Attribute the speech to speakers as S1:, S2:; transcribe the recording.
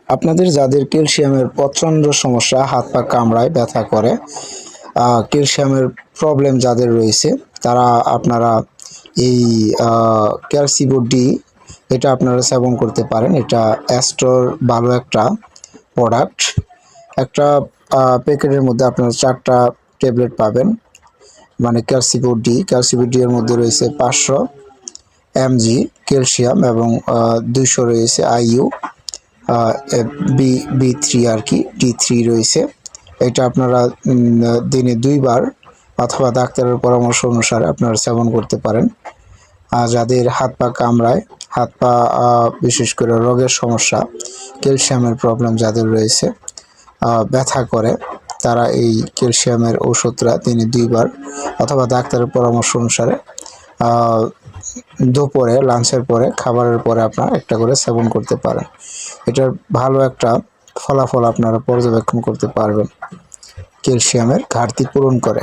S1: আপনাদের যাদের ক্যালসিয়ামের প্রচণ্ড সমস্যা, হাত পা কামড়ায়, ব্যথা করে, ক্যালসিয়ামের প্রবলেম যাদের রয়েছে, তারা আপনারা এই ক্যালসিবো-ডি এটা আপনারা সেবন করতে পারেন। এটা অ্যাস্ট্রোর ভালো একটা প্রোডাক্ট। একটা প্যাকেটের মধ্যে আপনারা 4টা ট্যাবলেট পাবেন, মানে ক্যালসিবো-ডি এর মধ্যে রয়েছে 500 mg ক্যালসিয়াম এবং 200 রয়েছে আইইউ, বি3 আর কি, ডি3 রয়েছে। এটা আপনারা দিনে 2বার অথবা ডাক্তারের পরামর্শ অনুসারে আপনারা সেবন করতে পারেন। আর যাদের হাত পা কামড়ায়, হাত পা বিশেষ করে রোগের সমস্যা, ক্যালসিয়ামের প্রবলেম যাদের রয়েছে, ব্যথা করে, তারা এই ক্যালসিয়ামের ওষুধটা দিনে 2বার অথবা ডাক্তারের পরামর্শ অনুসারে দুপুরে, লাঞ্চের পরে, খাবারের পরে আপনারা একটা করে সেবন করতে পারেন। এটার ভালো একটা ফলাফল আপনারা পর্যবেক্ষণ করতে পারবেন, ক্যালসিয়ামের ঘাটতি পূরণ করে।